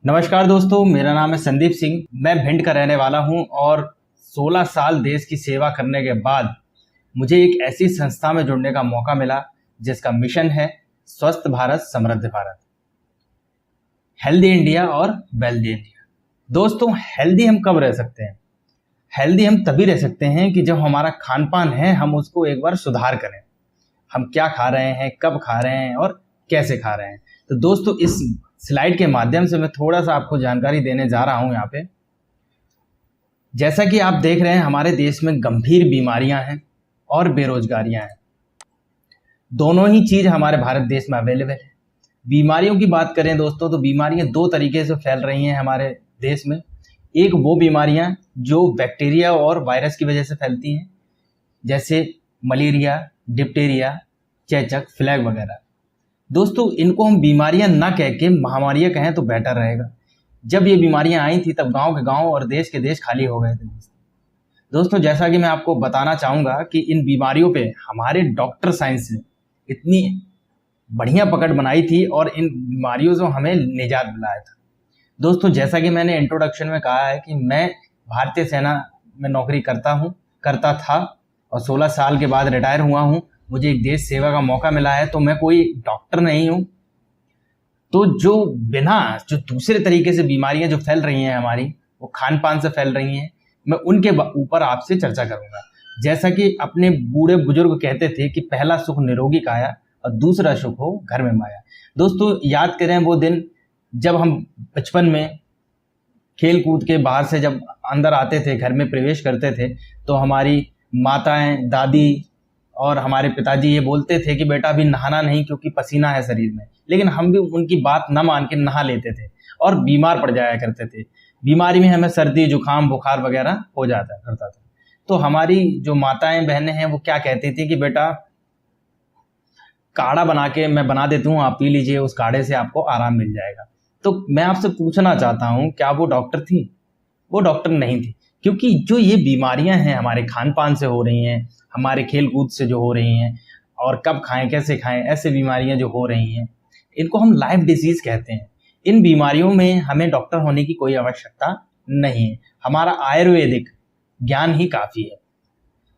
नमस्कार दोस्तों, मेरा नाम है संदीप सिंह। मैं भिंड का रहने वाला हूं और 16 साल देश की सेवा करने के बाद मुझे एक ऐसी संस्था में जुड़ने का मौका मिला जिसका मिशन है स्वस्थ भारत समृद्ध भारत, हेल्दी इंडिया और वेल्दी इंडिया। दोस्तों, हेल्दी हम कब रह सकते हैं? हेल्दी हम तभी रह सकते हैं कि जब हमारा खान पान है हम उसको एक बार सुधार करें। हम क्या खा रहे हैं, कब खा रहे हैं और कैसे खा रहे हैं। तो दोस्तों, इस स्लाइड के माध्यम से मैं थोड़ा सा आपको जानकारी देने जा रहा हूं यहाँ पे। जैसा कि आप देख रहे हैं, हमारे देश में गंभीर बीमारियां हैं और बेरोजगारियां हैं। दोनों ही चीज हमारे भारत देश में अवेलेबल है। बीमारियों की बात करें दोस्तों, तो बीमारियां दो तरीके से फैल रही हैं हमारे देश में। एक वो बीमारियां जो बैक्टीरिया और वायरस की वजह से फैलती हैं, जैसे मलेरिया, डिप्टेरिया, चेचक, फ्लैग वगैरह। दोस्तों, इनको हम बीमारियां ना कह के महामारियां कहें तो बेटर रहेगा। जब ये बीमारियां आई थी तब गांव के गांव और देश के देश खाली हो गए थे। दोस्तों, जैसा कि मैं आपको बताना चाहूँगा कि इन बीमारियों पे हमारे डॉक्टर साइंस ने इतनी बढ़िया पकड़ बनाई थी और इन बीमारियों से हमें निजात दिलाया था। दोस्तों, जैसा कि मैंने इंट्रोडक्शन में कहा है कि मैं भारतीय सेना में नौकरी करता था और 16 साल के बाद रिटायर हुआ हूँ। मुझे एक देश सेवा का मौका मिला है, तो मैं कोई डॉक्टर नहीं हूँ। तो जो दूसरे तरीके से बीमारियां जो फैल रही हैं हमारी, वो खान पान से फैल रही हैं, मैं उनके ऊपर आपसे चर्चा करूंगा। जैसा कि अपने बूढ़े बुजुर्ग कहते थे कि पहला सुख निरोगी काया और दूसरा सुख हो घर में माया। दोस्तों, याद करें वो दिन जब हम बचपन में खेल कूद के बाहर से जब अंदर आते थे, घर में प्रवेश करते थे, तो हमारी माताएं, दादी और हमारे पिताजी ये बोलते थे कि बेटा अभी नहाना नहीं क्योंकि पसीना है शरीर में। लेकिन हम भी उनकी बात न मान के नहा लेते थे और बीमार पड़ जाया करते थे। बीमारी में हमें सर्दी, जुकाम, बुखार वगैरह हो जाता करता था। तो हमारी जो माताएं बहनें हैं वो क्या कहती थी कि बेटा काढ़ा बना के मैं बना देती हूँ, आप पी लीजिए, उस काढ़े से आपको आराम मिल जाएगा। तो मैं आपसे पूछना चाहता हूँ, क्या वो डॉक्टर थी? वो डॉक्टर नहीं थी, क्योंकि जो ये बीमारियां हैं हमारे खान पान से हो रही हैं, हमारे खेल कूद से जो हो रही हैं, और कब खाएं कैसे खाएं, ऐसे बीमारियां जो हो रही हैं, इनको हम लाइफ डिजीज कहते हैं। इन बीमारियों में हमें डॉक्टर होने की कोई आवश्यकता नहीं है, हमारा आयुर्वेदिक ज्ञान ही काफ़ी है।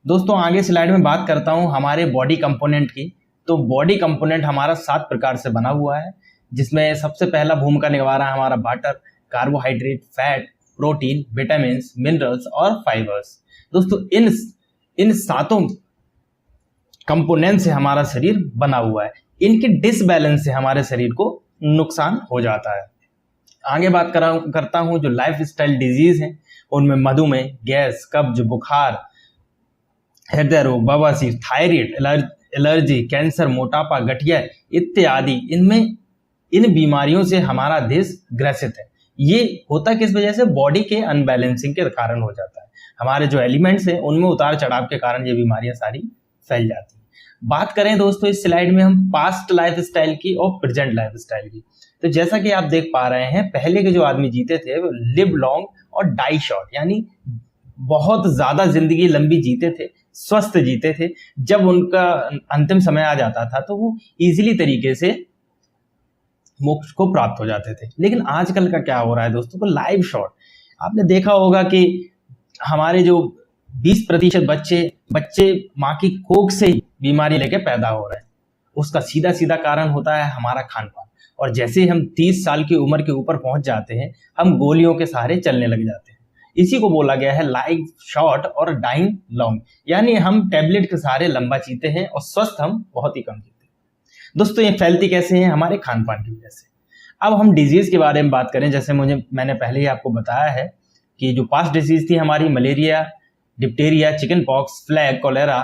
दोस्तों, आगे स्लाइड में बात करता हूँ हमारे बॉडी कंपोनेंट की। तो बॉडी कंपोनेंट हमारा 7 प्रकार से बना हुआ है, जिसमें सबसे पहला भूमिका निभा रहा है हमारा water, carbohydrate, fat, protein, vitamin, minerals और फाइबर्स। दोस्तों, इन सातों कंपोनेंट से हमारा शरीर बना हुआ है। इनके डिसबैलेंस से हमारे शरीर को नुकसान हो जाता है। आगे बात करता हूं जो लाइफ स्टाइल डिजीज हैं, उनमें मधुमेह, गैस, कब्ज, बुखार, हृदय रोग, बवासीर, थायराइड, एलर्जी, कैंसर, मोटापा, गठिया इत्यादि। इन बीमारियों से हमारा देश ग्रसित है। ये होता किस वजह से? बॉडी के अनबैलेंसिंग के कारण हो जाता है। हमारे जो एलिमेंट्स हैं उनमें उतार चढ़ाव के कारण ये बीमारियां सारी फैल जाती हैं। बात करें दोस्तों इस स्लाइड में हम पास्ट लाइफ स्टाइल की और प्रेजेंट लाइफ स्टाइल की। तो जैसा कि आप देख पा रहे हैं, पहले के जो आदमी जीते थे वो लिव लॉन्ग और डाई शॉर्ट, यानी बहुत ज्यादा जिंदगी लंबी जीते थे, स्वस्थ जीते थे। जब उनका अंतिम समय आ जाता था तो वो इजीली तरीके से मोक्ष को प्राप्त हो जाते थे। लेकिन आजकल का क्या हो रहा है दोस्तों, को लाइफ शॉर्ट। आपने देखा होगा कि हमारे जो 20% बच्चे माँ की कोख से ही बीमारी लेके पैदा हो रहे हैं। उसका सीधा सीधा कारण होता है हमारा खान पान। और जैसे ही हम 30 साल की उम्र के ऊपर पहुंच जाते हैं, हम गोलियों के सहारे चलने लग जाते हैं। इसी को बोला गया है लाइफ शॉर्ट और डाइंग लॉन्ग, यानी हम टैबलेट के सहारे लंबा जीते हैं और स्वस्थ हम बहुत ही कम जीते हैं। दोस्तों, ये फैलती कैसे हैं? हमारे खान पान की वजह से। अब हम डिजीज के बारे में बात करें, जैसे मैंने पहले ही आपको बताया है कि जो पास्ट डिजीज थी हमारी malaria, diphtheria, chicken pox, plague, cholera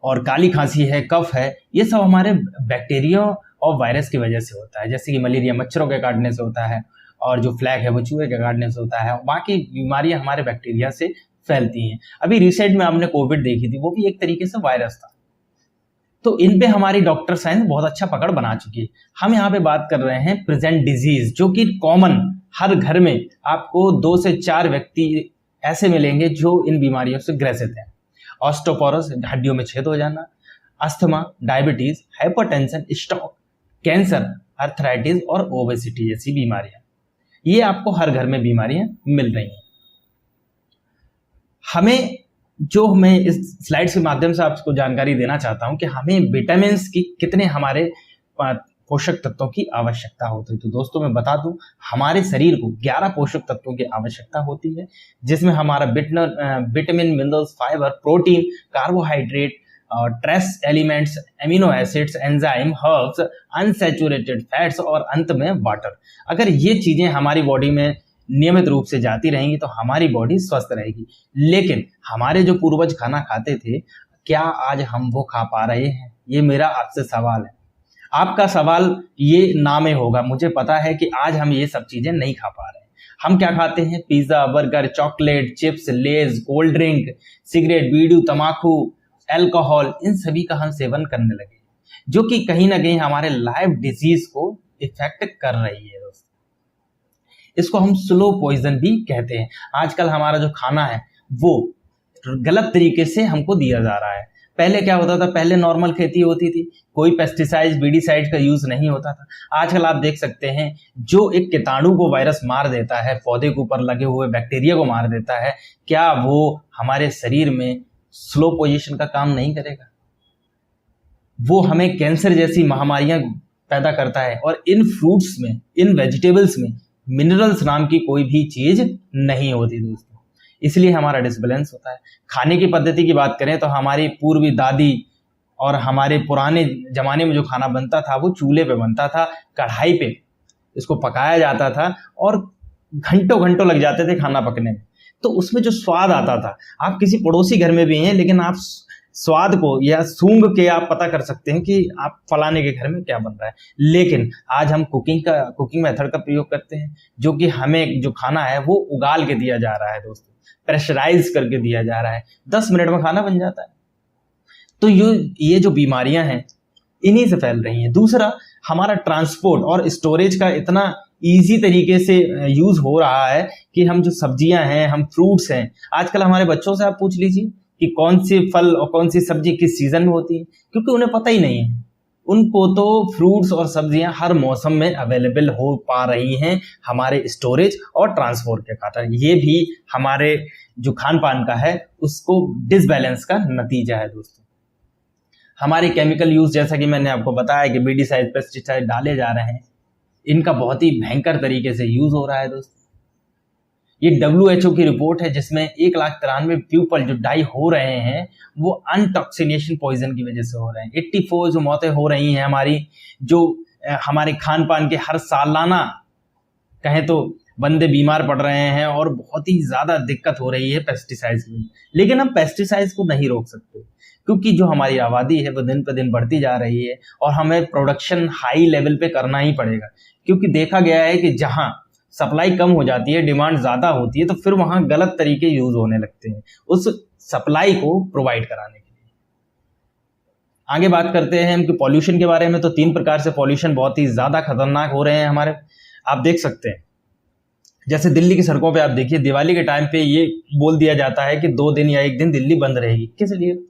और काली खांसी है, कफ है, ये सब हमारे बैक्टीरिया और वायरस की वजह से होता है। जैसे कि मलेरिया मच्छरों के काटने से होता है और जो फ्लैग है वो चूहे के काटने से होता है। बाकी बीमारियां हमारे बैक्टीरिया से फैलती हैं। अभी रिसेंट में हमने कोविड देखी थी, वो भी एक तरीके से वायरस था। तो इन पे हमारी डॉक्टर साइंस बहुत अच्छा पकड़ बना चुकी है। हम यहाँ पे बात कर रहे हैं प्रेजेंट डिजीज, जो कि कॉमन हर घर में आपको 2 से 4 व्यक्ति ऐसे मिलेंगे जो इन बीमारियों से ग्रसित हैं। ऑस्टियोपोरोसिस, हड्डियों में छेद हो जाना, asthma, diabetes, hypertension, stroke, cancer, arthritis और ओबेसिटी जैसी बीमारियां। ये आपको हर घर में बीमारियां मिल रही हैं। हमें जो मैं इस स्लाइड्स के माध्यम से आपको जानकारी देना चाहता हूं कि हमें विटामिन की कितने हमारे पोषक तत्वों की आवश्यकता होती है। तो दोस्तों मैं बता दूं, हमारे शरीर को 11 पोषक तत्वों की आवश्यकता होती है, जिसमें हमारा vitamin, minerals, fibre, protein, carbohydrate और trace elements, amino acids, enzyme, herbs, unsaturated fats और अंत में वाटर। अगर ये चीजें हमारी बॉडी में नियमित रूप से जाती रहेंगी तो हमारी बॉडी स्वस्थ रहेगी। लेकिन हमारे जो पूर्वज खाना खाते थे, क्या आज हम वो खा पा रहे हैं? ये मेरा आपसे सवाल है। आपका सवाल ये ना में होगा, मुझे पता है कि आज हम ये सब चीजें नहीं खा पा रहे हैं। हम क्या खाते हैं? पिज्जा, बर्गर, चॉकलेट, चिप्स, लेज, कोल्ड ड्रिंक, सिगरेट, बीड़ी, तम्बाकू, अल्कोहल, इन सभी का हम सेवन करने लगे, जो कि कहीं ना कहीं हमारे लाइफ डिजीज को इफेक्ट कर रही है दोस्तों। इसको हम स्लो पॉइजन भी कहते हैं। आजकल हमारा जो खाना है वो गलत तरीके से हमको दिया जा रहा है। पहले क्या होता था? पहले नॉर्मल खेती होती थी, कोई पेस्टिसाइड, बीडीसाइड का यूज नहीं होता था। आजकल आप देख सकते हैं, जो एक कीटाणु को वायरस मार देता है, पौधे के ऊपर लगे हुए बैक्टीरिया को मार देता है, क्या वो हमारे शरीर में स्लो पोजिशन का काम नहीं करेगा? वो हमें कैंसर जैसी महामारियां पैदा करता है। और इन फ्रूट्स में, इन वेजिटेबल्स में मिनरल्स नाम की कोई भी चीज नहीं होती दोस्तों, इसलिए हमारा डिसबैलेंस होता है। खाने की पद्धति की बात करें तो हमारी पूर्वी दादी और हमारे पुराने जमाने में जो खाना बनता था वो चूल्हे पे बनता था, कढ़ाई पे इसको पकाया जाता था और घंटों घंटों लग जाते थे खाना पकने में। तो उसमें जो स्वाद आता था, आप किसी पड़ोसी घर में भी हैं लेकिन आप स्वाद को या सूंघ के आप पता कर सकते हैं कि आप फलाने के घर में क्या बन रहा है। लेकिन आज हम कुकिंग मेथड का प्रयोग करते हैं, जो कि हमें जो खाना है वो उगाल के दिया जा रहा है दोस्तों, प्रेशराइज करके दिया जा रहा है, 10 मिनट में खाना बन जाता है। तो ये जो बीमारियां हैं इन्हीं से फैल रही हैं। दूसरा, हमारा ट्रांसपोर्ट और स्टोरेज का इतना इजी तरीके से यूज हो रहा है कि हम जो सब्जियां हैं, हम फ्रूट्स हैं, आजकल हमारे बच्चों से आप पूछ लीजिए कि कौन सी फल और कौन सी सब्जी किस सीजन में होती है, क्योंकि उन्हें पता ही नहीं है। उनको तो फ्रूट्स और सब्जियां हर मौसम में अवेलेबल हो पा रही हैं हमारे स्टोरेज और ट्रांसपोर्ट के कारण। ये भी हमारे जो खान पान का है उसको डिसबैलेंस का नतीजा है दोस्तों। हमारे केमिकल यूज, जैसा कि मैंने आपको बताया कि बीडीसाइड, पेस्टिसाइड डाले जा रहे हैं, इनका बहुत ही भयंकर तरीके से यूज हो रहा है दोस्तों। ये WHO की रिपोर्ट है जिसमें 1,93,000 पीपल जो डाई हो रहे हैं वो अनटॉक्सिनेशन पॉइजन की वजह से हो रहे हैं। 84 जो मौतें हो रही हैं हमारी, जो हमारे खान पान के हर सालाना कहें तो बंदे बीमार पड़ रहे हैं और बहुत ही ज्यादा दिक्कत हो रही है पेस्टिसाइड्स में। लेकिन हम पेस्टिसाइड्स को नहीं रोक सकते, क्योंकि जो हमारी आबादी है वो दिन पर दिन बढ़ती जा रही है और हमें प्रोडक्शन हाई लेवल पे करना ही पड़ेगा। क्योंकि देखा गया है कि जहां सप्लाई कम हो जाती है, डिमांड ज्यादा होती है, तो फिर वहां गलत तरीके यूज होने लगते हैं उस सप्लाई को प्रोवाइड कराने के लिए। आगे बात करते हैं हम कि पॉल्यूशन के बारे में। तो 3 प्रकार से पॉल्यूशन बहुत ही ज्यादा खतरनाक हो रहे हैं हमारे, आप देख सकते हैं। जैसे दिल्ली की सड़कों पे आप देखिए, दिवाली के टाइम पे ये बोल दिया जाता है कि 2 दिन या 1 दिन दिल्ली बंद रहेगी। किस लिए?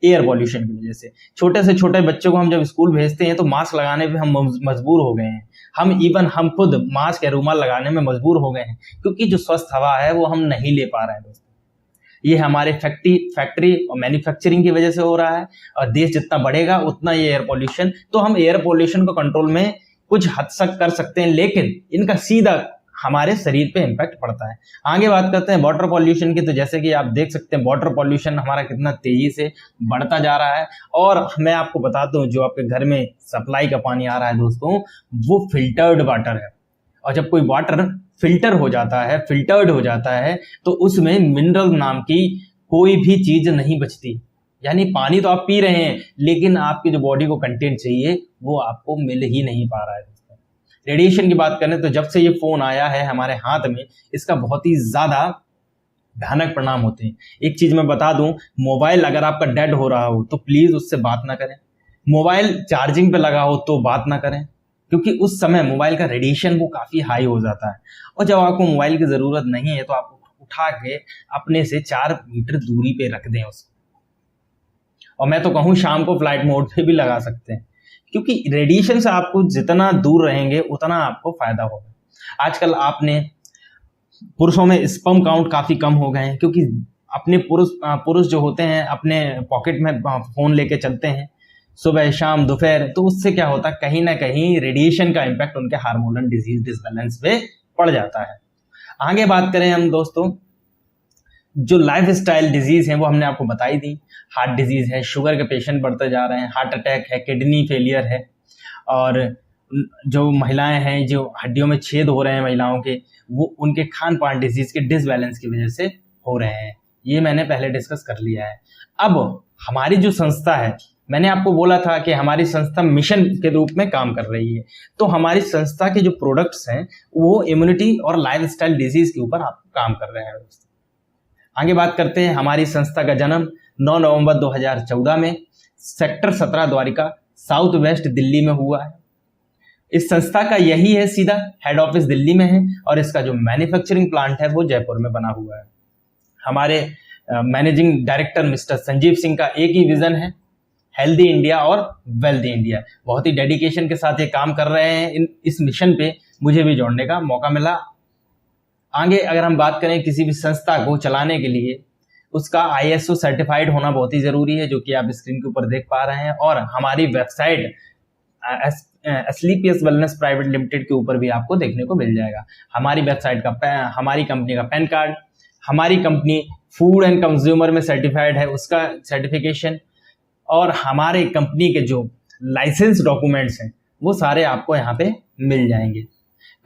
एयर पॉल्यूशन की वजह से। छोटे से छोटे बच्चों को हम जब स्कूल भेजते हैं तो मास्क लगाने पे हम मजबूर हो गए हैं। हम खुद मास्क या रूमाल लगाने में मजबूर हो गए हैं, क्योंकि जो स्वस्थ हवा है वो हम नहीं ले पा रहे हैं दोस्तों। ये हमारे फैक्ट्री और मैन्युफैक्चरिंग की वजह से हो रहा है। और देश जितना बढ़ेगा उतना ये एयर पॉल्यूशन, तो हम एयर पॉल्यूशन को कंट्रोल में कुछ हद तक कर सकते हैं, लेकिन इनका सीधा हमारे शरीर पे इम्पैक्ट पड़ता है। आगे बात करते हैं वाटर पॉल्यूशन की। तो जैसे कि आप देख सकते हैं वाटर पॉल्यूशन हमारा कितना तेजी से बढ़ता जा रहा है। और मैं आपको बताता हूँ, जो आपके घर में सप्लाई का पानी आ रहा है दोस्तों, वो फिल्टर्ड वाटर है। और जब कोई वाटर फिल्टर्ड हो जाता है तो उसमें मिनरल नाम की कोई भी चीज नहीं बचती। यानी पानी तो आप पी रहे हैं, लेकिन आपकी जो बॉडी को कंटेंट चाहिए वो आपको मिल ही नहीं पा रहा है। रेडिएशन की बात करें तो जब से ये फोन आया है हमारे हाथ में, इसका बहुत ही ज्यादा भयानक परिणाम होते हैं। एक चीज मैं बता दूं, मोबाइल अगर आपका डेड हो रहा हो तो प्लीज उससे बात ना करें। मोबाइल चार्जिंग पे लगा हो तो बात ना करें, क्योंकि उस समय मोबाइल का रेडिएशन वो काफी हाई हो जाता है। और जब आपको मोबाइल की जरूरत नहीं है तो आप उठा के अपने से 4 मीटर दूरी पे रख दें उसको। और मैं तो कहूँ शाम को फ्लाइट मोड पे भी लगा सकते हैं, क्योंकि रेडिएशन से आपको जितना दूर रहेंगे उतना आपको फायदा होगा। आजकल आपने पुरुषों में स्पर्म काउंट काफी कम हो गए हैं, क्योंकि अपने पुरुष जो होते हैं अपने पॉकेट में फोन लेके चलते हैं सुबह शाम दोपहर, तो उससे क्या होता है, कहीं ना कहीं रेडिएशन का इम्पैक्ट उनके हार्मोनल डिजीज डिसबैलेंस पे पड़ जाता है। आगे बात करें हम दोस्तों, जो लाइफ स्टाइल डिजीज है वो हमने आपको बताई दी। हार्ट डिजीज है, शुगर के पेशेंट बढ़ते जा रहे हैं, हार्ट अटैक है, किडनी फेलियर है, और जो महिलाएं हैं जो हड्डियों में छेद हो रहे हैं महिलाओं के, वो उनके खान पान डिजीज के डिसबैलेंस की वजह से हो रहे हैं। ये मैंने पहले डिस्कस कर लिया है। अब हमारी जो संस्था है, मैंने आपको बोला था कि हमारी संस्था मिशन के रूप में काम कर रही है, तो हमारी संस्था के जो प्रोडक्ट्स हैं वो इम्यूनिटी और लाइफ स्टाइल डिजीज के ऊपर काम कर रहे हैं दोस्तों। आगे बात करते हैं, हमारी संस्था का जन्म 9 नवंबर 2014 में sector 17 Dwarka south west Delhi में हुआ है। इस संस्था का यही है, सीधा हेड ऑफिस दिल्ली में है, और इसका जो मैन्युफैक्चरिंग प्लांट है वो जयपुर में बना हुआ है। हमारे managing director mister Sanjeev Singh का एक ही विजन है, हेल्दी इंडिया और वेल्दी इंडिया। बहुत ही डेडिकेशन के साथ ये काम कर रहे हैं। इस मिशन पे मुझे भी जोड़ने का मौका मिला। आगे अगर हम बात करें किसी भी संस्था को चलाने के लिए, उसका ISO सर्टिफाइड होना बहुत ही जरूरी है, जो कि आप स्क्रीन के ऊपर देख पा रहे हैं। और हमारी वेबसाइट एस्लीपियस वेलनेस प्राइवेट लिमिटेड के ऊपर भी आपको देखने को मिल जाएगा। हमारी वेबसाइट का हमारी कंपनी का पैन कार्ड, हमारी कंपनी फूड एंड कंज्यूमर में सर्टिफाइड है उसका सर्टिफिकेशन, और हमारे कंपनी के जो लाइसेंस डॉक्यूमेंट्स हैं वो सारे आपको यहाँ पे मिल जाएंगे।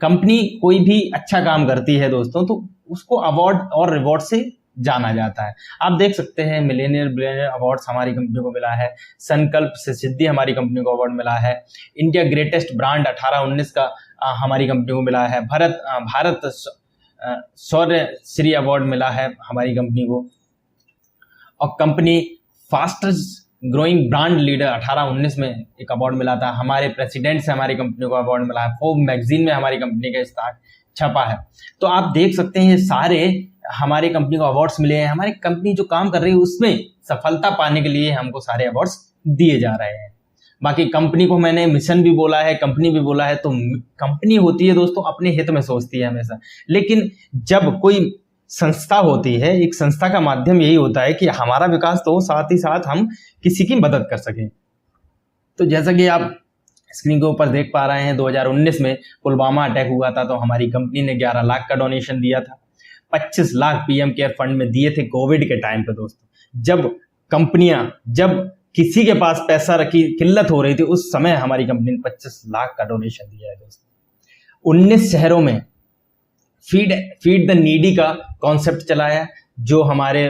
कंपनी कोई भी अच्छा काम करती है दोस्तों तो उसको अवार्ड और रिवॉर्ड से जाना जाता है। आप देख सकते हैं मिलेनियर बिलियनियर अवार्ड्स हमारी कंपनी को मिला है, संकल्प से सिद्धि हमारी कंपनी को अवार्ड मिला है, इंडिया ग्रेटेस्ट ब्रांड 18-19 का हमारी कंपनी को मिला है, भारत शौर्य श्री अवार्ड मिला है हमारी कंपनी को, और company fastest growing brand leader 18-19 में एक अवार्ड मिला था। हमारे प्रेसिडेंट से हमारी कंपनी को अवार्ड मिला है, फोर्ब्स मैगजीन में हमारी कंपनी का स्टार्ट छपा है। तो आप देख सकते हैं ये सारे हमारी कंपनी को अवार्ड्स मिले हैं। हमारी कंपनी जो काम कर रही है उसमें सफलता पाने के लिए हमको सारे अवार्ड्स दिए जा रहे हैं। बाकी कंपनी को मैंने मिशन भी बोला है, कंपनी भी बोला है, तो कंपनी होती है दोस्तों अपने हित में सोचती है हमेशा, लेकिन जब कोई संस्था होती है, एक संस्था का माध्यम यही होता है कि हमारा विकास तो साथ ही साथ हम किसी की मदद कर सकें। तो जैसा कि आप स्क्रीन के ऊपर देख पा रहे हैं, 2019 में पुलवामा अटैक हुआ था तो हमारी कंपनी ने 11 लाख का डोनेशन दिया था। 25 लाख PM केयर फंड में दिए थे कोविड के टाइम पे दोस्तों, जब किसी के पास पैसा रखी किल्लत हो रही थी, उस समय हमारी कंपनी ने 25 लाख का डोनेशन दिया है दोस्तों। 19 शहरों में फीड द नीडी का कॉन्सेप्ट चलाया, जो हमारे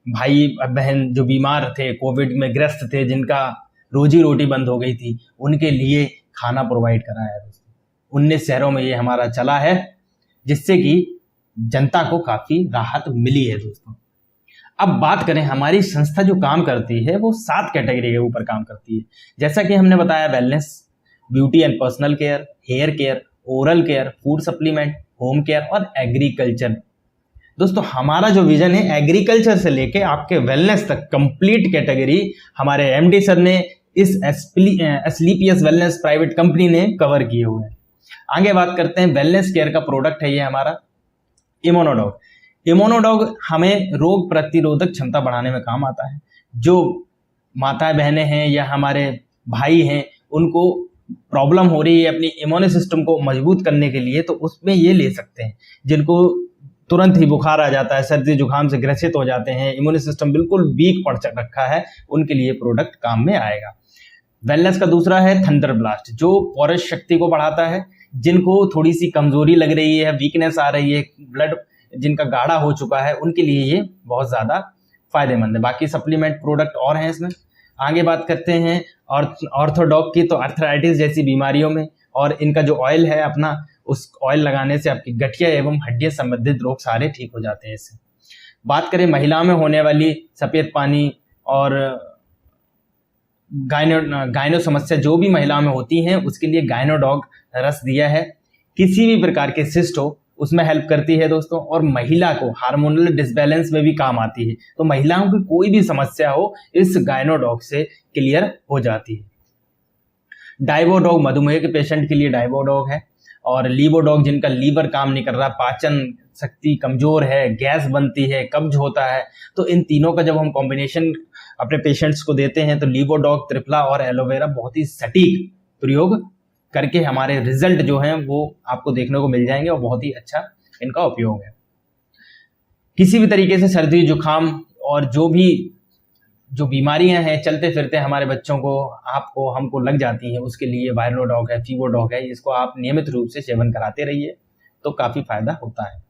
भाई बहन जो बीमार थे, कोविड में ग्रस्त थे, जिनका रोजी रोटी बंद हो गई थी, उनके लिए खाना प्रोवाइड कराया है दोस्तों। 19 शहरों में ये हमारा चला है, जिससे कि जनता को काफी राहत मिली है दोस्तों। अब बात करें, हमारी संस्था जो काम करती है वो 7 कैटेगरी के ऊपर काम करती है। जैसा कि हमने बताया, wellness, beauty and personal care, hair care, oral care, food supplement, home care और एग्रीकल्चर। दोस्तों हमारा जो विजन है, एग्रीकल्चर से लेके आपके वेलनेस तक कंप्लीट कैटेगरी हमारे MD सर ने इस एस्लीपियस वेलनेस प्राइवेट कंपनी ने कवर किए हुए हैं। आगे बात करते हैं, वेलनेस केयर का प्रोडक्ट है ये हमारा इम्यूनोडॉग। इम्यूनोडॉग हमें रोग प्रतिरोधक क्षमता बढ़ाने में काम आता है। जो माताएं बहनें हैं या हमारे भाई हैं, उनको प्रॉब्लम हो रही है अपनी इम्यून सिस्टम को मजबूत करने के लिए, तो उसमें ये ले सकते हैं। जिनको तुरंत ही बुखार आ जाता है, सर्दी जुकाम से ग्रसित हो जाते हैं, इम्यून सिस्टम बिल्कुल वीक पड़ रखा है, उनके लिए प्रोडक्ट काम में आएगा। वेलनेस का दूसरा है थंडर ब्लास्ट, जो पौरुष शक्ति को बढ़ाता है। जिनको थोड़ी सी कमजोरी लग रही है, वीकनेस आ रही है, ब्लड जिनका गाढ़ा हो चुका है, उनके लिए ये बहुत ज़्यादा फायदेमंद है। बाकी सप्लीमेंट प्रोडक्ट और हैं इसमें। आगे बात करते हैं और ऑर्थोडॉग की, तो आर्थराइटिस जैसी बीमारियों में, और इनका जो ऑयल है अपना, उस ऑयल लगाने से आपकी गठिया एवं हड्डियां संबंधित रोग सारे ठीक हो जाते हैं इससे। बात करें महिलाओं में होने वाली सफेद पानी और गायनो समस्या जो भी महिलाओं में होती हैं, उसके लिए गायनोडॉग रस दिया है। किसी भी प्रकार के सिस्ट हो उसमें हेल्प करती है दोस्तों, और महिला को हार्मोनल डिसबैलेंस में भी काम आती है। तो महिलाओं की कोई भी समस्या हो, इस गायनोडॉग से क्लियर हो जाती है। डाइवोडॉग मधुमेह के पेशेंट के लिए डाइवोडॉग है। और लीवो डॉग जिनका लीवर काम नहीं कर रहा, पाचन शक्ति कमजोर है, गैस बनती है, कब्ज होता है, तो इन तीनों का जब हम कॉम्बिनेशन अपने पेशेंट्स को देते हैं तो लीवो डॉग, त्रिफला और एलोवेरा बहुत ही सटीक प्रयोग करके हमारे रिजल्ट जो हैं वो आपको देखने को मिल जाएंगे और बहुत ही अच्छा इनका उपयोग है। किसी भी तरीके से सर्दी जुकाम और जो बीमारियां हैं चलते फिरते हमारे बच्चों को, आपको, हमको लग जाती हैं, उसके लिए वायरो डॉग है, फीवो डॉग है, इसको आप नियमित रूप से सेवन कराते रहिए तो काफ़ी फायदा होता है।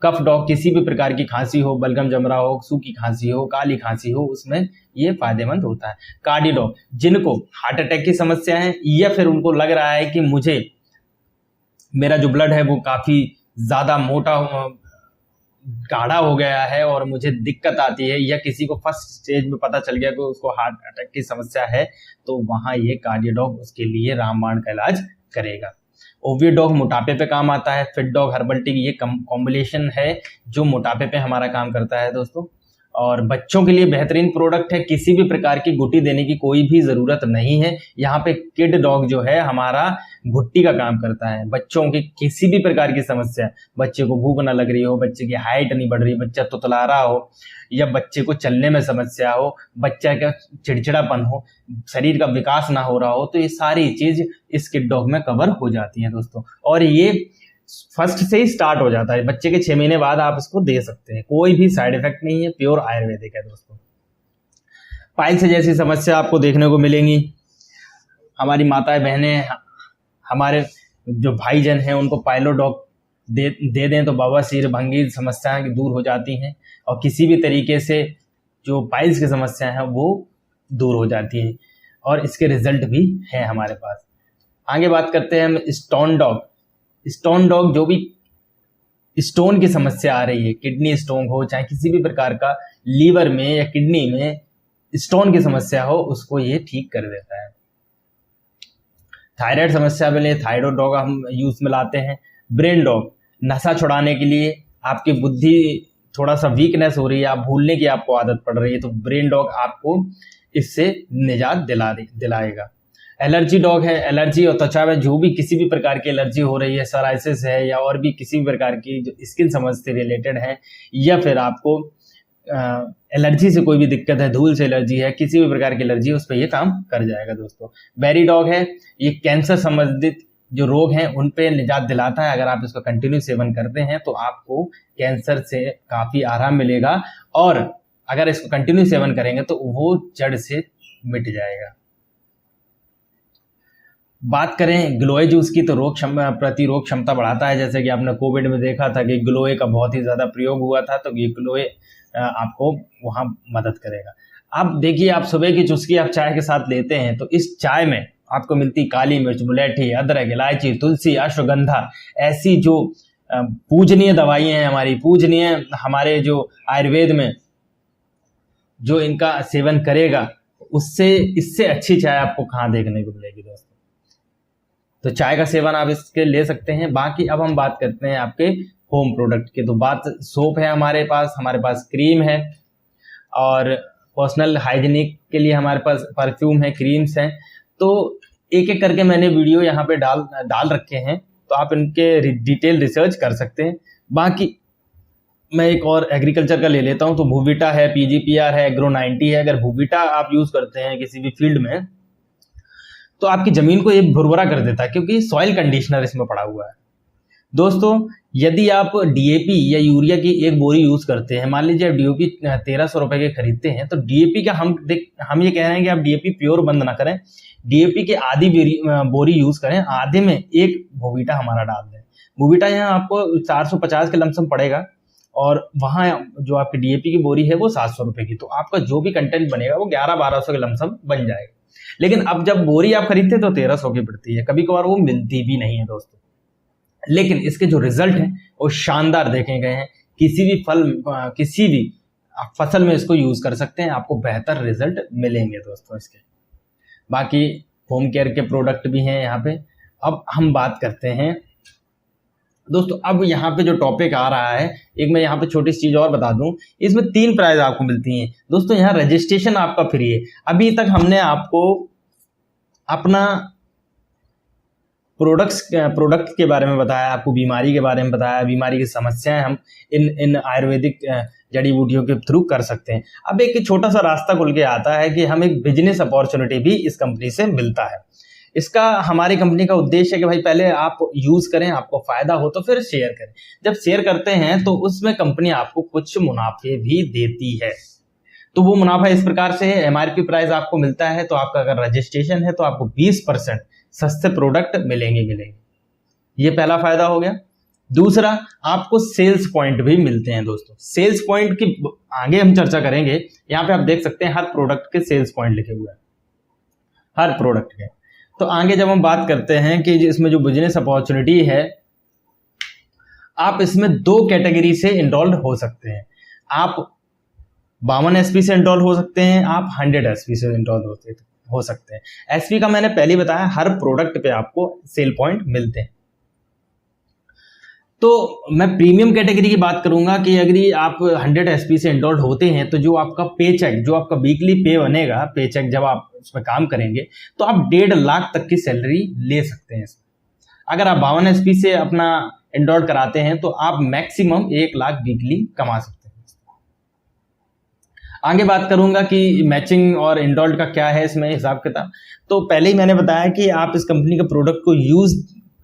कफ डॉग, किसी भी प्रकार की खांसी हो, बलगम जम रहा हो, सूखी खांसी हो, काली खांसी हो, उसमें ये फायदेमंद होता है। कार्डी डॉग, जिनको हार्ट अटैक की समस्या है या फिर उनको लग रहा है कि मेरा जो ब्लड है वो काफ़ी ज़्यादा मोटा गाढ़ा हो गया है और मुझे दिक्कत आती है, या किसी को फर्स्ट स्टेज में पता चल गया कि उसको हार्ट अटैक की समस्या है, तो वहाँ ये कार्डियो डॉग उसके लिए रामबाण का इलाज करेगा। ओवियो डॉग मोटापे पे काम आता है। फिट डॉग, हर्बल टी, ये कॉम्बिनेशन है जो मोटापे पे हमारा काम करता है दोस्तों। और बच्चों के लिए बेहतरीन प्रोडक्ट है, किसी भी प्रकार की गुट्टी देने की कोई भी ज़रूरत नहीं है। यहाँ पे किड डॉग जो है हमारा घुट्टी का काम करता है। बच्चों की किसी भी प्रकार की समस्या, बच्चे को भूख ना लग रही हो, बच्चे की हाइट नहीं बढ़ रही, बच्चा तुतला रहा हो, या बच्चे को चलने में समस्या हो, बच्चा का चिड़चिड़ापन हो, शरीर का विकास ना हो रहा हो, तो ये सारी चीज़ इस किड डॉग में कवर हो जाती है दोस्तों। और ये फर्स्ट से ही स्टार्ट हो जाता है, बच्चे के 6 महीने बाद आप इसको दे सकते हैं, कोई भी साइड इफेक्ट नहीं है, प्योर आयुर्वेदिक है दोस्तों। पाइल्स जैसी समस्या आपको देखने को मिलेंगी। हमारी माताएं बहनें, हमारे जो भाईजन हैं उनको पाइलो डॉग दे दें तो बवासीर, भंगी समस्याएं दूर हो जाती हैं और किसी भी तरीके से जो पाइल्स की समस्या है वो दूर हो जाती है और इसके रिजल्ट भी हैं हमारे पास। आगे बात करते हैं हम स्टोन डॉग। स्टोन डॉग, जो भी स्टोन की समस्या आ रही है, किडनी स्टोन हो, चाहे किसी भी प्रकार का लीवर में या किडनी में स्टोन की समस्या हो, उसको ये ठीक कर देता है। थायराइड समस्या के लिए थायराइड डॉग हम यूज में लाते हैं। ब्रेन डॉग, नशा छुड़ाने के लिए, आपकी बुद्धि थोड़ा सा वीकनेस हो रही है, आप भूलने की आपको आदत पड़ रही है, तो ब्रेन डॉग आपको इससे निजात दिलाएगा। एलर्जी डॉग है, एलर्जी और त्वचा में जो भी किसी भी प्रकार की एलर्जी हो रही है, सोराइसिस है या और भी किसी भी प्रकार की जो स्किन समस्या रिलेटेड है, या फिर आपको एलर्जी से कोई भी दिक्कत है, धूल से एलर्जी है, किसी भी प्रकार की एलर्जी है, उस पर ये काम कर जाएगा दोस्तों। बेरी डॉग है, ये कैंसर संबंधित जो रोग हैं उन पे निजात दिलाता है। अगर आप इसको कंटिन्यू सेवन करते हैं तो आपको कैंसर से काफ़ी आराम मिलेगा और अगर इसको कंटिन्यू सेवन करेंगे तो वो जड़ से मिट जाएगा। बात करें ग्लोए जूस की, तो प्रतिरोग क्षमता बढ़ाता है। जैसे कि आपने कोविड में देखा था कि ग्लोए का बहुत ही ज़्यादा प्रयोग हुआ था, तो ये ग्लोए आपको वहाँ मदद करेगा। अब देखिए, आप सुबह की चुस्की आप चाय के साथ लेते हैं तो इस चाय में आपको मिलती काली मिर्च, मुलेठी, अदरक, इलायची, तुलसी, अश्वगंधा, ऐसी जो पूजनीय दवाइयाँ हैं हमारी, पूजनीय हमारे जो आयुर्वेद में जो इनका सेवन करेगा, इससे अच्छी चाय आपको कहाँ देखने को मिलेगी दोस्तों। तो चाय का सेवन आप इसके ले सकते हैं। बाकी अब हम बात करते हैं आपके होम प्रोडक्ट की। तो बात सोप है हमारे पास क्रीम है और पर्सनल हाइजीनिक के लिए हमारे पास परफ्यूम है, क्रीम्स हैं। तो एक एक करके मैंने वीडियो यहाँ पे डाल रखे हैं, तो आप इनके डिटेल रिसर्च कर सकते हैं। बाकी मैं एक और एग्रीकल्चर का ले लेता हूँ, तो भूविटा है, PGPR है, एग्रो 90 है। अगर भूविटा आप यूज़ करते हैं किसी भी फील्ड में तो आपकी ज़मीन को ये भुरभुरा कर देता है, क्योंकि सॉइल कंडीशनर इसमें पड़ा हुआ है दोस्तों। यदि आप DAP या यूरिया की एक बोरी यूज़ करते हैं, मान लीजिए आप DAP 1300 रुपये के खरीदते हैं, तो DAP का हम ये कह रहे हैं कि आप DAP प्योर बंद ना करें, DAP की आधी बोरी यूज़ करें, आधे में एक भूविटा हमारा डाल दें। भूविटा यहाँ आपको 450 के लमसम पड़ेगा और वहाँ जो आपकी DAP की बोरी है वो 700 रुपये की, तो आपका जो भी कंटेंट बनेगा वो 1100-1200 के लमसम बन जाएगा। लेकिन अब जब बोरी आप खरीदते तो 1300 की पड़ती है, कभी कभार वो मिलती भी नहीं है दोस्तों। लेकिन इसके जो रिजल्ट हैं वो शानदार देखे गए हैं। किसी भी फसल में इसको यूज कर सकते हैं, आपको बेहतर रिजल्ट मिलेंगे दोस्तों इसके। बाकी होम केयर के प्रोडक्ट भी हैं यहाँ पे। अब हम बात करते हैं दोस्तों, अब यहाँ पे जो टॉपिक आ रहा है, एक मैं यहाँ पे छोटी सी चीज और बता दूं, इसमें 3 प्राइज आपको मिलती हैं दोस्तों। यहाँ रजिस्ट्रेशन आपका फ्री है। अभी तक हमने आपको अपना प्रोडक्ट के बारे में बताया, आपको बीमारी के बारे में बताया, बीमारी की समस्याएं हम इन आयुर्वेदिक जड़ी बूटियों के थ्रू कर सकते हैं। अब एक छोटा सा रास्ता खुल के आता है कि हम एक बिजनेस अपॉर्चुनिटी भी इस कंपनी से मिलता है। इसका हमारी कंपनी का उद्देश्य है कि भाई पहले आप यूज करें, आपको फायदा हो तो फिर शेयर करें। जब शेयर करते हैं तो उसमें कंपनी आपको कुछ मुनाफे भी देती है। तो वो मुनाफा इस प्रकार से है, एमआरपी प्राइस आपको मिलता है तो आपका अगर रजिस्ट्रेशन है तो आपको 20% सस्ते प्रोडक्ट मिलेंगे। ये पहला फायदा हो गया। दूसरा, आपको सेल्स पॉइंट भी मिलते हैं दोस्तों। सेल्स पॉइंट की आगे हम चर्चा करेंगे। यहाँ पे आप देख सकते हैं हर प्रोडक्ट के सेल्स पॉइंट लिखे हुए हैं, हर प्रोडक्ट के। तो आगे जब हम बात करते हैं कि इसमें जो बिजनेस अपॉर्चुनिटी है, आप इसमें 2 कैटेगरी से इनरोल्ड हो सकते हैं। आप 52 एसपी से इनरोल हो सकते हैं, आप 100 एसपी से इनरोल हो सकते हैं। एसपी का मैंने पहले बताया, हर प्रोडक्ट पे आपको सेल पॉइंट मिलते हैं। तो मैं प्रीमियम कैटेगरी की बात करूंगा कि अगर आप 100 एसपी से इनरोल्ड होते हैं तो जो आपका पे चेक, जो आपका वीकली पे बनेगा, पे चेक जब आप उसमें काम करेंगे तो आप 1.5 लाख तक की सैलरी ले सकते हैं। अगर आप 52 एसपी से अपना इनरोल कराते हैं तो आप मैक्सिमम 1 लाख वीकली कमा सकते हैं। आगे बात करूंगा कि मैचिंग और इनरोल्ड का क्या है इसमें हिसाब किताब। तो पहले ही मैंने बताया कि आप इस कंपनी के प्रोडक्ट को यूज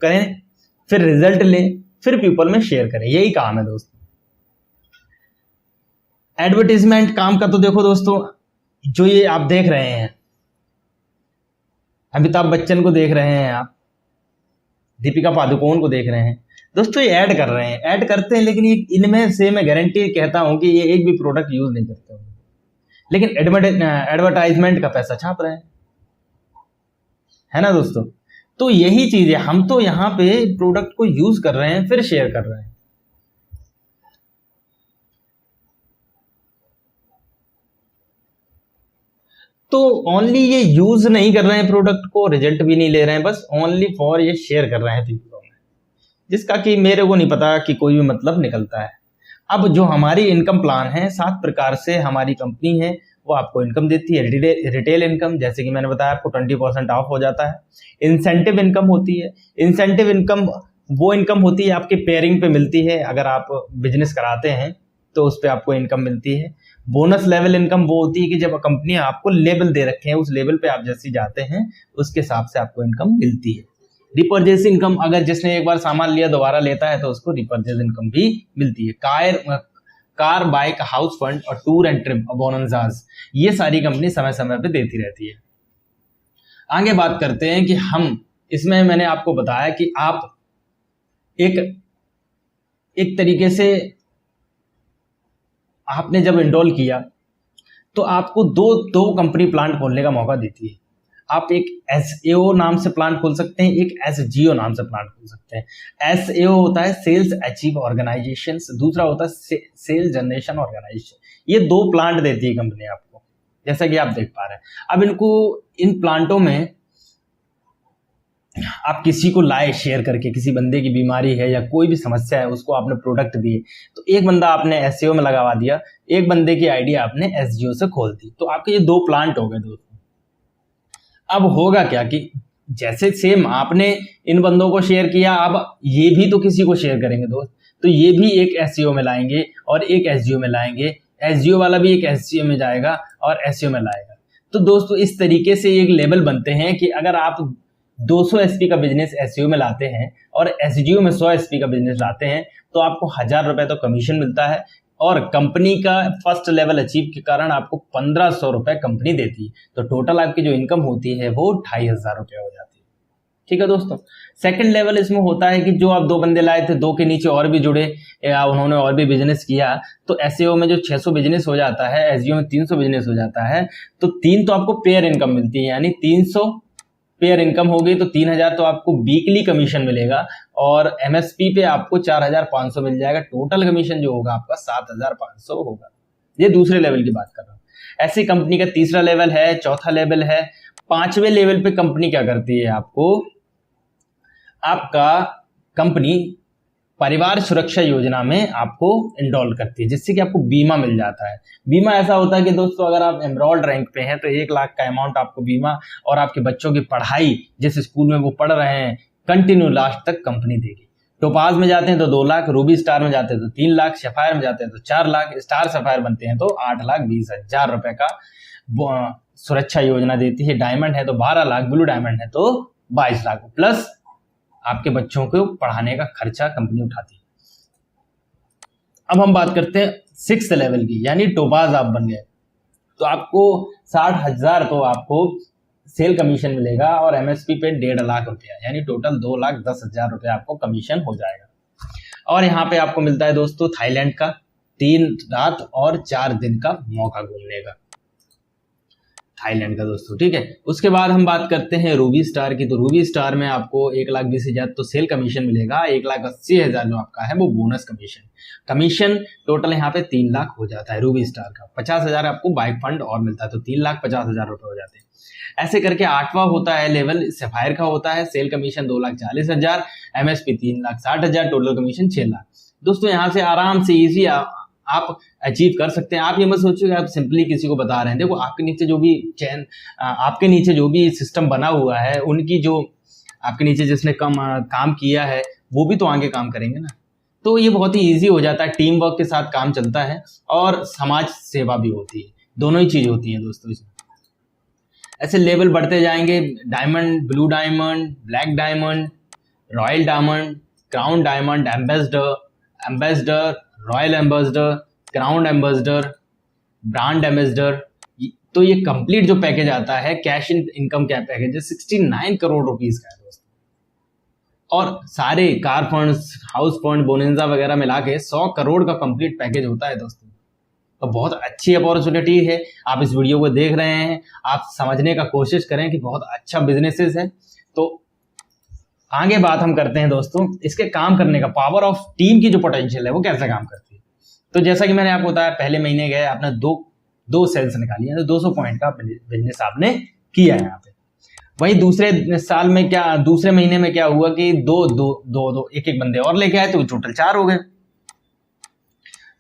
करें, फिर रिजल्ट लें, फिर पीपल में शेयर करें। यही काम है दोस्तों। एडवर्टीजमेंट काम का तो देखो दोस्तों, जो ये आप देख रहे हैं, अमिताभ बच्चन को देख रहे हैं, आप दीपिका पादुकोण को देख रहे हैं दोस्तों, ये ऐड कर रहे हैं, ऐड करते हैं, लेकिन ये इनमें से मैं गारंटी कहता हूं कि ये एक भी प्रोडक्ट यूज नहीं करते होंगे, लेकिन एडवर्टाइजमेंट का पैसा छाप रहे हैं, है ना दोस्तों। तो यही चीज है, हम तो यहाँ पे प्रोडक्ट को यूज कर रहे हैं, फिर शेयर कर रहे हैं। तो ओनली ये यूज नहीं कर रहे हैं प्रोडक्ट को, रिजल्ट भी नहीं ले रहे हैं, बस ओनली फॉर ये शेयर कर रहे हैं पीपलों में, जिसका कि मेरे को नहीं पता कि कोई भी मतलब निकलता है। अब जो हमारी इनकम प्लान है, 7 प्रकार से हमारी कंपनी है वो आपको इनकम देती है। रिटेल इनकम, जैसे कि मैंने बताया आपको 20% ऑफ हो जाता है। इंसेंटिव इनकम होती है। इंसेंटिव इनकम वो इनकम होती है आपके पेयरिंग पे मिलती है, अगर आप बिजनेस कराते हैं तो उस पर आपको इनकम मिलती है। बोनस लेवल इनकम वो होती है कि जब कंपनी आपको लेवल दे रखे हैं, उस लेवल पे आप जैसे जाते हैं उसके हिसाब से आपको इनकम मिलती है। रिपर्चेज इनकम, अगर जिसने एक बार सामान लिया दोबारा लेता है तो उसको रिपर्चेज इनकम भी मिलती है। कार बाइक हाउस फंड और टूर एंड ट्रिप बोनसास, ये सारी कंपनी समय समय पे देती रहती है। आगे बात करते हैं कि हम इसमें, मैंने आपको बताया कि आप एक तरीके से आपने जब इनरोल किया तो आपको दो कंपनी प्लांट खोलने का मौका देती है। आप एक एसएओ नाम से प्लांट खोल सकते हैं, एक एसजीओ नाम से प्लांट खोल सकते हैं। एसएओ होता है सेल्स अचीव ऑर्गेनाइजेशन, दूसरा होता है सेल्स जनरेशन ऑर्गेनाइजेशन। ये 2 प्लांट देती है कंपनी आपको, जैसा कि आप देख पा रहे हैं। अब इन प्लांटों में आप किसी को लाए शेयर करके, किसी बंदे की बीमारी है या कोई भी समस्या है, उसको आपने प्रोडक्ट दिए, तो एक बंदा आपने एसएओ में लगवा दिया, एक बंदे की आईडी आपने एसजीओ से खोल दी, तो आपके ये 2 प्लांट हो गए दोस्तों। अब होगा क्या कि जैसे सेम आपने इन बंदों को शेयर किया, अब ये भी तो किसी को शेयर करेंगे दोस्त, तो ये भी एक एसईओ में लाएंगे और एक एसजीओ में लाएंगे, एसजीओ वाला भी एक एसजीओ में जाएगा और एसईओ में लाएगा। तो दोस्तों इस तरीके से एक लेवल बनते हैं कि अगर आप 200 एसपी का बिजनेस एसईओ में लाते हैं और एसजीओ में 100 एसपी का बिजनेस लाते हैं तो आपको 1000 रुपए तो कमीशन मिलता है, और कंपनी का फर्स्ट लेवल अचीव के कारण आपको 1500 रुपए कंपनी देती है। तो टोटल आपकी जो इनकम होती है वो 2500 रुपये हो जाती है। ठीक है दोस्तों। सेकंड लेवल इसमें होता है कि जो आप 2 बंदे लाए थे, 2 के नीचे और भी जुड़े या उन्होंने और भी बिजनेस किया, तो एसईओ में जो 600 बिजनेस हो जाता है, एसजीओ में 300 बिजनेस हो जाता है, तो 3 तो आपको पेयर इनकम मिलती है, यानी 300 पेयर इनकम होगी तो 3000 तो आपको वीकली कमीशन मिलेगा, और एमएसपी पे आपको 4500 मिल जाएगा। टोटल कमीशन जो होगा आपका 7500 होगा। ये दूसरे लेवल की बात कर रहा हूं। ऐसे कंपनी का तीसरा लेवल है, चौथा लेवल है। 5वें लेवल पे कंपनी क्या करती है, आपका कंपनी परिवार सुरक्षा योजना में आपको इनरोल करती है, जिससे कि आपको बीमा मिल जाता है। बीमा ऐसा होता है कि दोस्तों अगर आप एमरोल्ड रैंक पे हैं तो 1 लाख का अमाउंट आपको बीमा, और आपके बच्चों की पढ़ाई जिस स्कूल में वो पढ़ रहे हैं, कंटिन्यू लास्ट तक कंपनी देगी। टोपाज में जाते हैं तो 2 लाख, रूबी स्टार में जाते हैं तो 3 लाख, सफायर में जाते हैं तो 4 लाख, स्टार सफायर बनते हैं तो 8,20,000 रुपए का सुरक्षा योजना देती है। डायमंड है तो 12 लाख, ब्लू डायमंड है तो 22 लाख, प्लस आपके बच्चों को पढ़ाने का खर्चा कंपनी उठाती है। अब हम बात करते हैं 6th लेवल की, यानी टोपाज आप बन गए तो आपको 60,000 तो आपको सेल कमीशन मिलेगा और एमएसपी पे 1.5 लाख रुपया, यानी टोटल 2,10,000 रुपया आपको कमीशन हो जाएगा। और यहाँ पे आपको मिलता है दोस्तों थाईलैंड का 3 रात और 4 दिन का मौका घूमने का, थाईलैंड का दोस्तों, ठीक है। उसके बाद हम बात करते हैं रूबी स्टार की, तो रूबी स्टार में आपको 1,20,000 तो सेल कमीशन मिलेगा, 1,80,000 जो आपका है वो बोनस कमीशन टोटल यहाँ पे 3 लाख हो जाता है रूबी स्टार का। 50,000 आपको बाइक फंड और मिलता है तो 3,50,000 रुपए हो जाते हैं। ऐसे करके 8वां होता है लेवल सफायर का होता है, sale commission 2,40,000, MSP 3,60,000, total commission 6 lakh. दोस्तों यहाँ से आराम से इजी आप अचीव कर सकते हैं। आप ये मत सोचिए आप सिंपली किसी को बता रहे हैं। देखो आपके नीचे जो भी आपके नीचे जो भी सिस्टम बना हुआ है, उनकी जो आपके नीचे जिसने काम किया है वो भी तो आगे काम करेंगे ना। तो ये बहुत ही ईजी हो जाता है, टीम वर्क के साथ काम चलता है और समाज सेवा भी होती है, दोनों ही चीज होती है दोस्तों इसमें। ऐसे लेवल बढ़ते जाएंगे, diamond, blue diamond, black diamond, royal diamond, crown diamond, ambassador, royal ambassador, crown ambassador, brand ambassador. तो ये कंप्लीट जो पैकेज आता है कैश इनकम का पैकेज है 69 करोड़ रुपीस का है दोस्तों। और सारे car funds, house fund, bonanza वगैरह मिला के 100 करोड़ का कंप्लीट पैकेज होता है दोस्तों। तो बहुत अच्छी अपॉर्चुनिटी है। आप इस वीडियो को देख रहे हैं, आप समझने का कोशिश करें कि बहुत अच्छा बिजनेसेस है। तो आगे बात हम करते हैं दोस्तों इसके काम करने का, पावर ऑफ टीम की जो पोटेंशियल है वो कैसे काम करती है। तो जैसा कि मैंने आपको बताया, पहले महीने गए आपने दो सेल्स निकाली है तो 200 पॉइंट का बिजनेस आपने किया है यहाँ पे। वही दूसरे महीने में क्या हुआ कि दो एक बंदे और लेके आए तो टोटल 4 हो गए,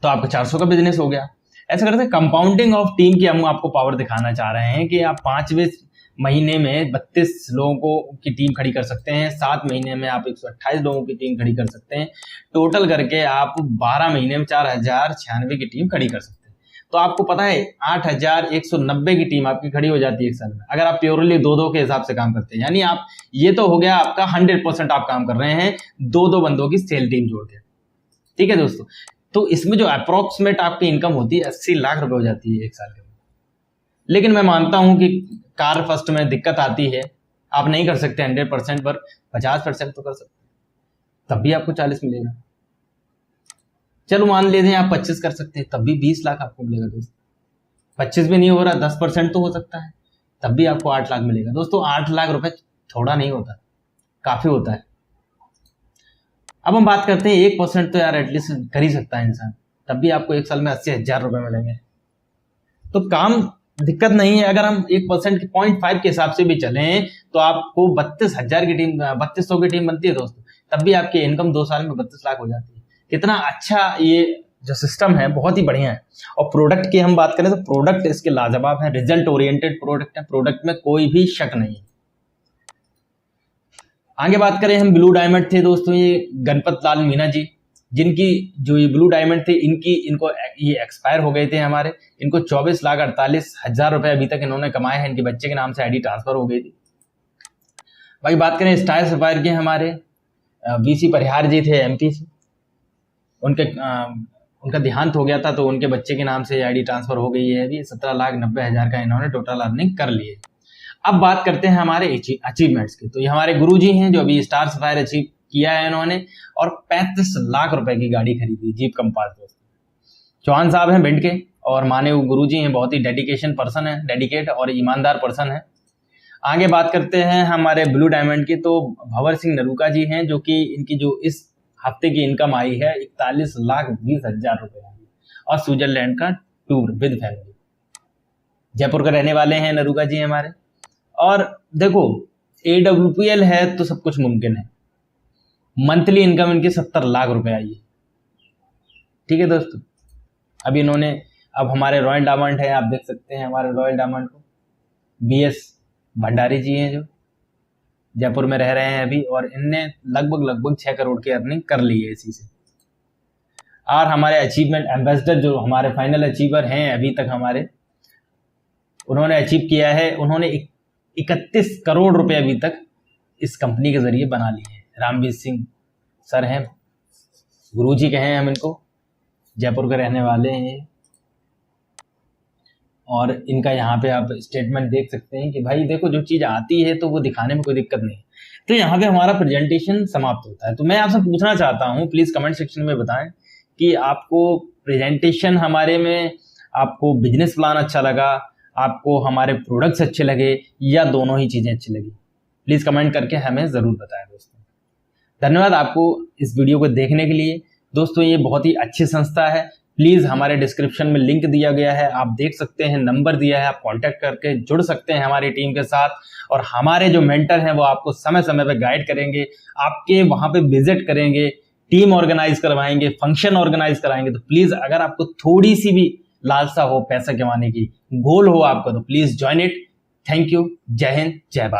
तो आपका 400 का बिजनेस हो गया। ऐसा करते हैं कंपाउंडिंग ऑफ टीम की हम आपको पावर दिखाना चाह रहे हैं कि आप 5वें महीने में 32 लोगों की टीम खड़ी कर सकते हैं, 7 महीने में आप 128 लोगों की टीम खड़ी कर सकते हैं, टोटल करके आप 12 महीने में 4,096 की टीम खड़ी कर सकते हैं। तो आपको पता है 8,190 की टीम आपकी खड़ी हो जाती है एक साल में, अगर आप प्योरली 2-2 के हिसाब से काम करते हैं। यानी आप ये तो हो गया आपका 100% आप काम कर रहे हैं 2-2 बंदों की सेल टीम जोड़ के, ठीक है दोस्तों। तो इसमें जो अप्रोक्सीमेट आपकी इनकम होती है 80 लाख रुपए हो जाती है एक साल के में। लेकिन मैं मानता हूं कि कार फर्स्ट में दिक्कत आती है, आप नहीं कर सकते 100% पर 50% तो कर सकते, तब भी आपको 40 मिलेगा। चलो मान लेते हैं आप 25 कर सकते हैं, तब भी 20 लाख आपको मिलेगा दोस्तों। 25 भी नहीं हो रहा, 10% तो हो सकता है, तब भी आपको 8 लाख मिलेगा दोस्तों। 8 लाख रुपए थोड़ा नहीं होता, काफी होता है। अब हम बात करते हैं 1% तो यार एटलीस्ट कर ही सकता है इंसान, तब भी आपको एक साल में 80,000 रुपए मिलेंगे। तो काम दिक्कत नहीं है। अगर हम 1% के 0.5 के हिसाब से भी चलें तो आपको 32,000 की टीम, 3200 की टीम बनती है दोस्तों, तब भी आपकी इनकम 2 साल में 32 लाख हो जाती है। कितना अच्छा ये जो सिस्टम है, बहुत ही बढ़िया है। और प्रोडक्ट की हम बात करें तो प्रोडक्ट इसके लाजवाब है, रिजल्ट ओरिएंटेड प्रोडक्ट है, प्रोडक्ट में कोई भी शक नहीं है। आगे बात करें हम, ब्लू डायमंड थे दोस्तों ये गणपत लाल मीना जी, जिनकी जो ये ब्लू डायमंड थे इनको ये एक्सपायर हो गए थे हमारे। इनको 24,48,000 रुपए अभी तक इन्होंने कमाए हैं, इनके बच्चे के नाम से आईडी ट्रांसफर हो गई थी। भाई बात करें स्टार सफायर के, हमारे वीसी परिहार जी थे एमपी से, उनका देहांत हो गया था तो उनके बच्चे के नाम से आईडी ट्रांसफर हो गई है। अभी 17,90,000 का इन्होंने टोटल अर्निंग कर ली है। अब बात करते हैं हमारे अचीवमेंट्स की, तो ये हमारे गुरुजी हैं जो अभी स्टार सफायर अचीव किया है इन्होंने, और 35 लाख रुपए की गाड़ी खरीदी, जीप कंपास दोस्तों। चौहान साहब हैं भिंड के और माने वो गुरुजी हैं, बहुत ही डेडिकेट और ईमानदार पर्सन है। आगे बात करते हैं हमारे ब्लू डायमंड की, तो भंवर सिंह नरूका जी हैं, जो कि इनकी जो इस हफ्ते की इनकम आई है 41,20,000 रुपए, और स्विट्जरलैंड का टूर विद फैमिली। जयपुर के रहने वाले हैं नरूका जी हमारे। और देखो AWPL है तो सब कुछ मुमकिन है। मंथली इनकम इनकी 70 लाख रुपए आई है, ठीक है दोस्तों। अब हमारे रॉयल डायमंड है, आप देख सकते हैं हमारे रॉयल डायमंड को BS भंडारी जी हैं, जो जयपुर में रह रहे हैं अभी, और इनने लगभग 6 करोड़ की अर्निंग कर ली है इसी से। और हमारे अचीवमेंट एम्बेसडर जो हमारे फाइनल अचीवर हैं अभी तक हमारे, उन्होंने अचीव किया है, उन्होंने 31 करोड़ रुपए अभी तक इस कंपनी के जरिए बना लिए हैं। रामवीर सिंह सर हैं, गुरुजी कहे हैं हम इनको, जयपुर के रहने वाले हैं। और इनका यहाँ पे आप स्टेटमेंट देख सकते हैं कि भाई देखो जो चीज़ आती है तो वो दिखाने में कोई दिक्कत नहीं है। तो यहाँ पे हमारा प्रेजेंटेशन समाप्त होता है। तो मैं आपसे पूछना चाहता हूँ, प्लीज़ कमेंट सेक्शन में बताएं कि आपको प्रेजेंटेशन हमारे में, आपको बिजनेस प्लान अच्छा लगा, आपको हमारे प्रोडक्ट्स अच्छे लगे, या दोनों ही चीज़ें अच्छी लगी। प्लीज़ कमेंट करके हमें ज़रूर बताएं दोस्तों। धन्यवाद आपको इस वीडियो को देखने के लिए। दोस्तों ये बहुत ही अच्छी संस्था है, प्लीज़ हमारे डिस्क्रिप्शन में लिंक दिया गया है, आप देख सकते हैं, नंबर दिया है, आप कांटेक्ट करके जुड़ सकते हैं हमारी टीम के साथ। और हमारे जो मेंटर हैं वो आपको समय समय पे गाइड करेंगे, आपके वहाँ पे विजिट करेंगे, टीम ऑर्गेनाइज करवाएंगे, फंक्शन ऑर्गेनाइज कराएंगे। तो प्लीज़ अगर आपको थोड़ी सी भी लालसा हो पैसा कमाने की, गोल हो आपका, तो please join it. Thank you. जय हिंद, जय भारत।